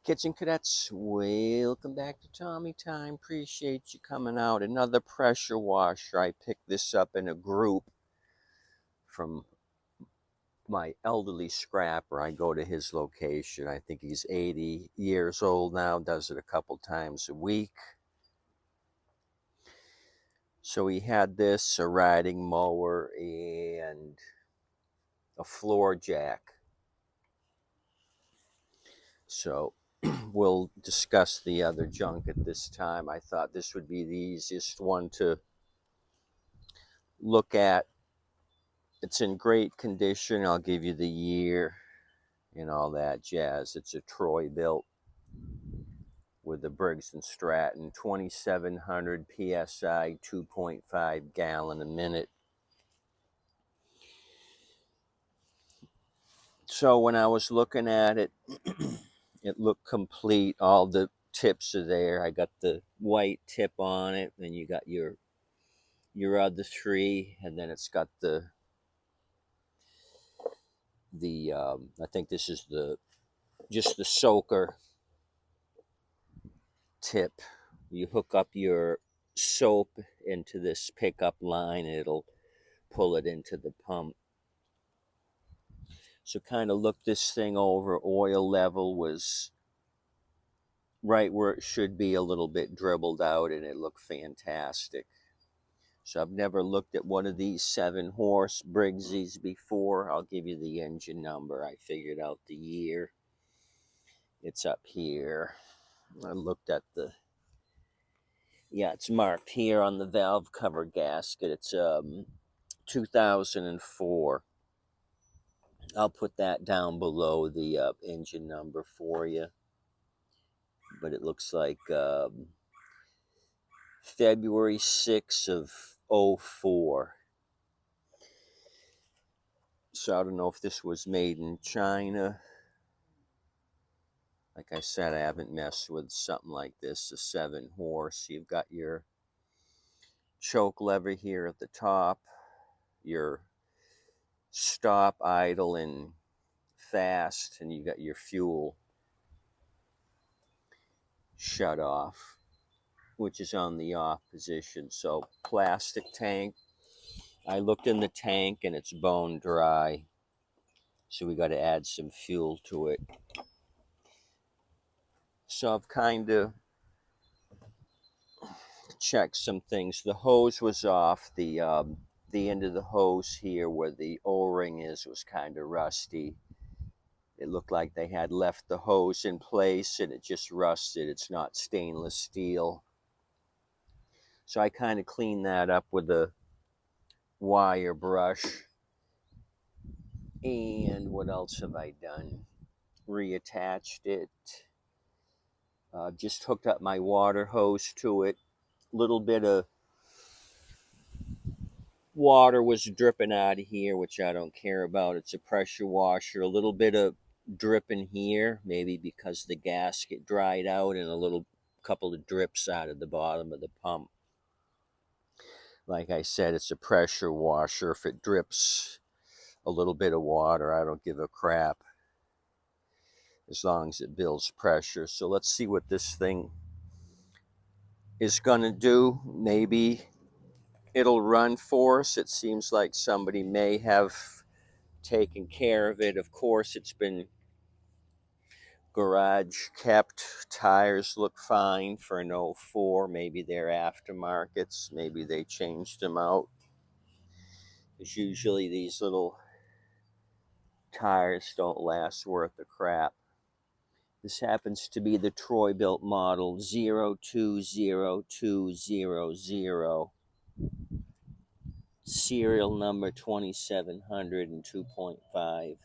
Kitchen Cadets, welcome back to Tommy Time. Appreciate you coming out. Another pressure washer. I picked this up in a group from my elderly scrapper. I go to his location. I think he's 80 years old now, does it a couple times a week. So he had this, a riding mower, and a floor jack. So we'll discuss the other junk at this time. I thought this would be the easiest one to look at. It's in great condition. I'll give you the year and all that jazz. It's a Troy-Bilt with the Briggs-Stratton, 2700 PSI, 2.5 gallon a minute. So when I was looking at it, it looked complete. All the tips are there. I got the white tip on it, and you got your other three, and then it's got the I think this is just the soaker tip. You hook up your soap into this pickup line, and it'll pull it into the pump. So kind of look this thing over. Oil level was right where it should be, a little bit dribbled out, and it looked fantastic. So I've never looked at one of these 7-horse Briggsies before. I'll give you the engine number. I figured out the year. It's up here. I looked at it's marked here on the valve cover gasket. It's 2004. I'll put that down below the engine number for you. But it looks like February 6th of 04. So I don't know if this was made in China. Like I said, I haven't messed with something like this, a 7-horse. You've got your choke lever here at the top, your stop, idle, and fast, and you got your fuel shut off, which is on the off position. So plastic tank. I looked in the tank and it's bone dry, so we got to add some fuel to it. So I've kind of checked some things. The hose was off. The end of the hose here where the O-ring is was kind of rusty. It looked like they had left the hose in place and it just rusted. It's not stainless steel. So I kind of cleaned that up with a wire brush. And what else have I done? Reattached it. Just hooked up my water hose to it. Little bit of water was dripping out of here, which I don't care about. It's a pressure washer. A little bit of dripping here, maybe because the gasket dried out, and a couple of drips out of the bottom of the pump. Like I said, it's a pressure washer. If it drips a little bit of water, I don't give a crap, as long as it builds pressure. So let's see what this thing is going to do. Maybe it'll run for us. It seems like somebody may have taken care of it. Of course, it's been garage kept. Tires look fine for an 04. Maybe they're aftermarkets. Maybe they changed them out. Because usually these little tires don't last worth a crap. This happens to be the Troy-Bilt model 020200. Serial number 2700 and 2.5.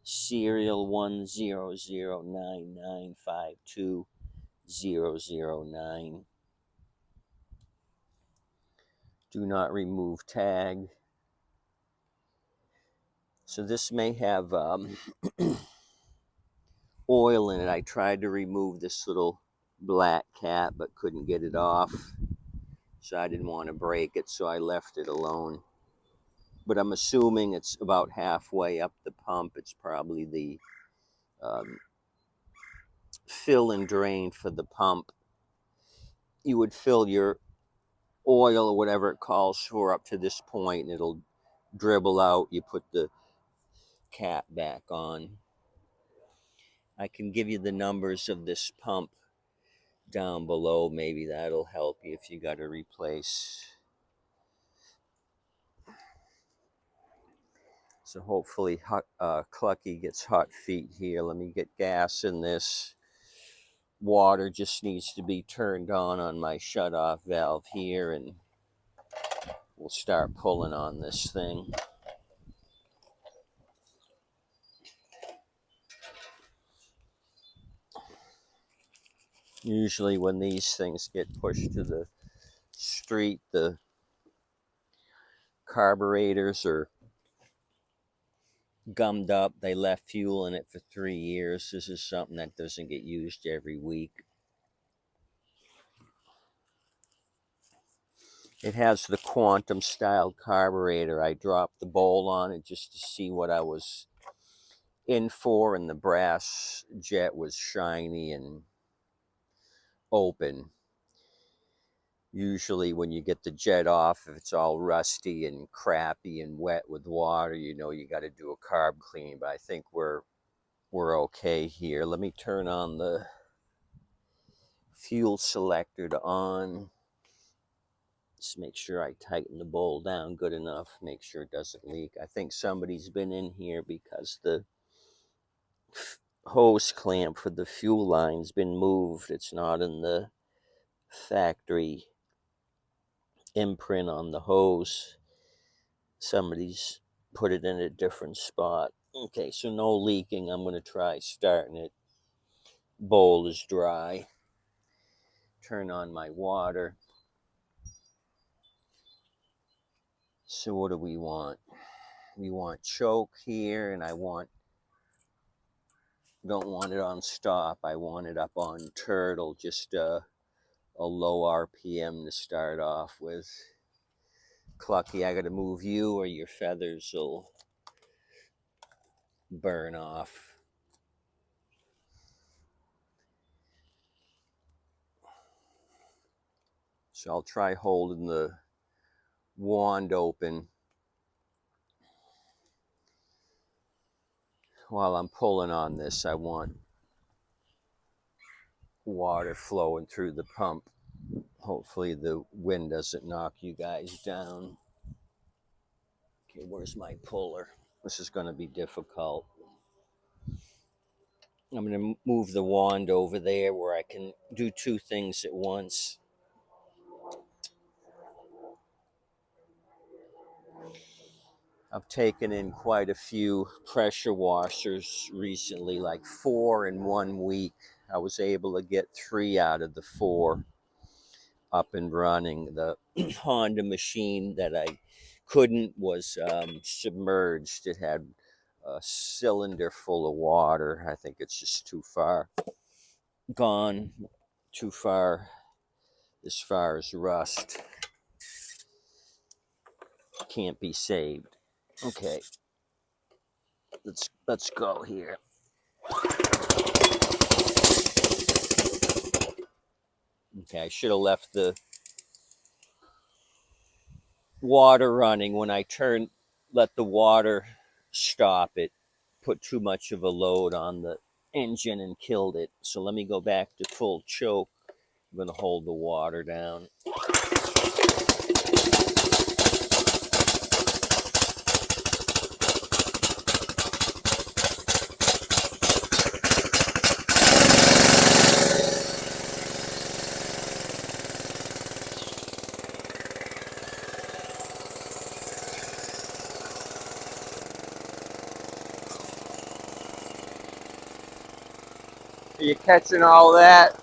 Serial 10099520009. Do not remove tag. So this may have oil in it. I tried to remove this little black cap but couldn't get it off, so I didn't want to break it, so I left it alone. But I'm assuming it's about halfway up the pump. It's probably the fill and drain for the pump. You would fill your oil or whatever it calls for up to this point, and it'll dribble out. You put the cap back on. I can give you the numbers of this pump down below. Maybe that'll help you if you got to replace. So hopefully Clucky gets hot feet here. Let me get gas in this. Water just needs to be turned on my shut-off valve here, and we'll start pulling on this thing. Usually when these things get pushed to the street, the carburetors are gummed up. They left fuel in it for 3 years. This is something that doesn't get used every week. It has the quantum style carburetor. I dropped the bowl on it just to see what I was in for, and the brass jet was shiny and open. Usually when you get the jet off, if it's all rusty and crappy and wet with water, you know you got to do a carb clean, but I think we're okay here. Let me turn on the fuel selector to on. Just make sure I tighten the bowl down good enough, make sure it doesn't leak. I think somebody's been in here because the hose clamp for the fuel line's been moved. It's not in the factory imprint on the hose. Somebody's put it in a different spot. Okay, so no leaking. I'm going to try starting it. Bowl is dry. Turn on my water. So what do we want? We want choke here, and I don't want it on stop. I want it up on turtle, just a low RPM to start off with. Clucky, I got to move you or your feathers will burn off. So I'll try holding the wand open while I'm pulling on this. I want water flowing through the pump. Hopefully the wind doesn't knock you guys down. Okay, where's my puller? This is going to be difficult. I'm going to move the wand over there where I can do 2 things at once. I've taken in quite a few pressure washers recently, like 4 in 1 week. I was able to get 3 out of the 4 up and running. The Honda machine that I couldn't was submerged. It had a cylinder full of water. I think it's just too far gone, too far as far as rust. Can't be saved. Okay, let's go here. Okay, I should have left the water running. When I let the water stop, it put too much of a load on the engine and killed it. So let me go back to full choke. I'm going to hold the water down. Are you catching all that?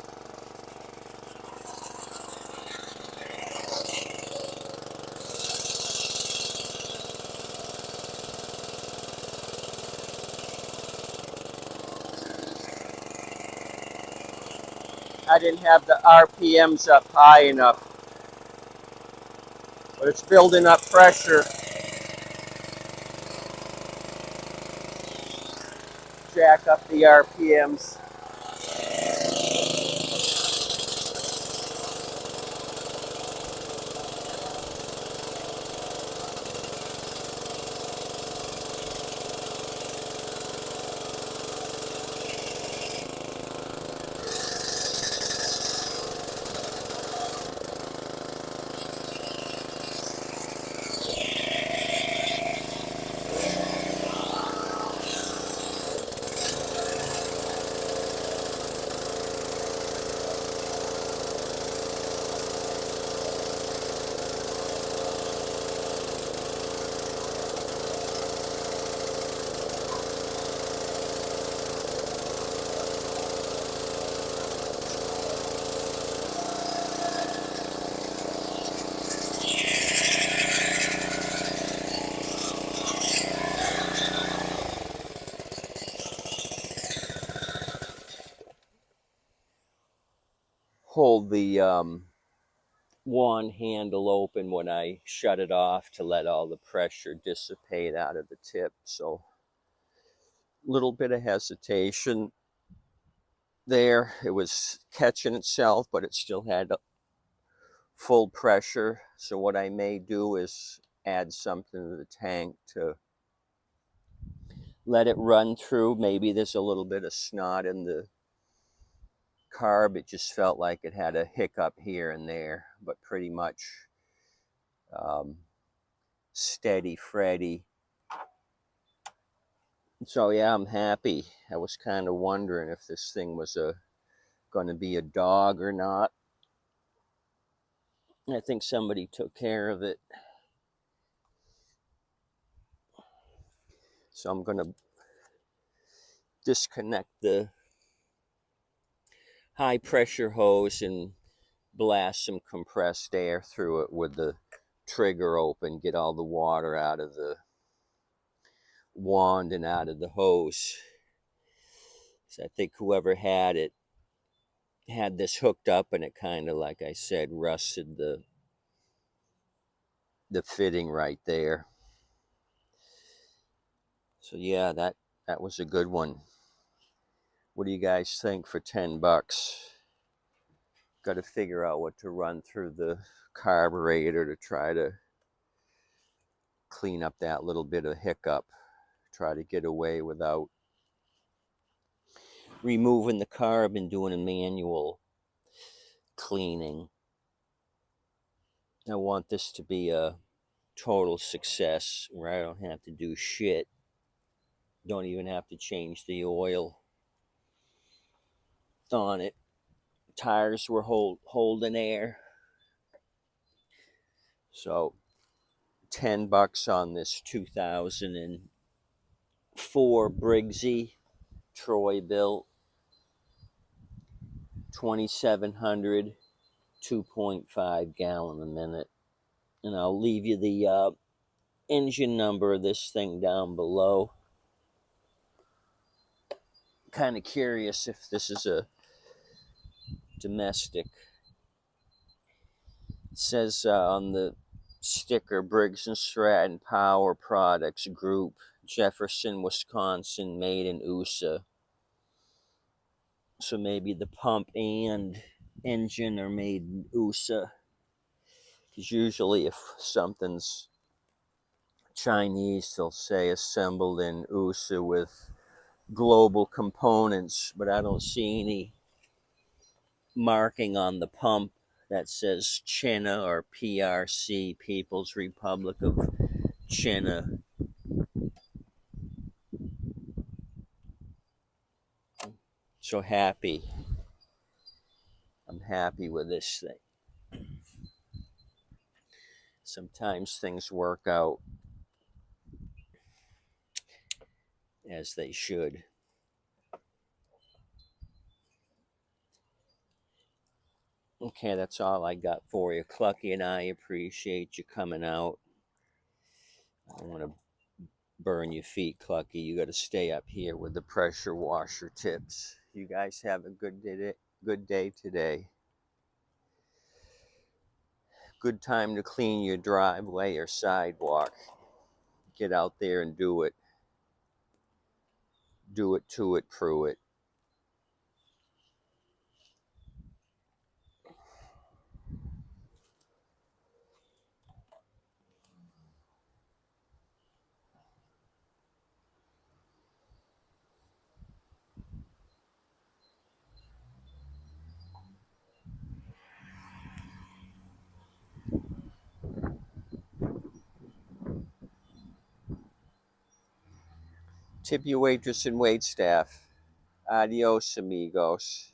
I didn't have the RPMs up high enough, but it's building up pressure. Jack up the RPMs. hold the wand handle open when I shut it off to let all the pressure dissipate out of the tip. So a little bit of hesitation there. It was catching itself, but it still had full pressure. So what I may do is add something to the tank to let it run through. Maybe there's a little bit of snot in the carb. It just felt like it had a hiccup here and there, but pretty much steady Freddy. So yeah, I'm happy. I was kind of wondering if this thing was going to be a dog or not. I think somebody took care of it. So I'm going to disconnect the high pressure hose and blast some compressed air through it with the trigger open, get all the water out of the wand and out of the hose. So I think whoever had it had this hooked up, and it kind of, like I said, rusted the fitting right there. So yeah, that was a good one. What do you guys think for $10? Got to figure out what to run through the carburetor to try to clean up that little bit of hiccup. Try to get away without removing the carb and doing a manual cleaning. I want this to be a total success where I don't have to do shit. Don't even have to change the oil on it. Tires were holding air. So $10 on this 2004 Briggs-Stratton Troy-Bilt 2700 2.5 gallon a minute. And I'll leave you the engine number of this thing down below. Kind of curious if this is a domestic. It says on the sticker, Briggs-Stratton Power Products Group, Jefferson, Wisconsin, made in USA. So maybe the pump and engine are made in USA. Because usually if something's Chinese, they'll say assembled in USA with global components, but I don't see any marking on the pump that says China or PRC, People's Republic of China. So happy. I'm happy with this thing. Sometimes things work out as they should. Okay, that's all I got for you. Clucky and I appreciate you coming out. I don't want to burn your feet, Clucky. You got to stay up here with the pressure washer tips. You guys have a good day today. Good time to clean your driveway or sidewalk. Get out there and do it. Do it to it, prove it. Tip your waitress and waitstaff. Adios, amigos.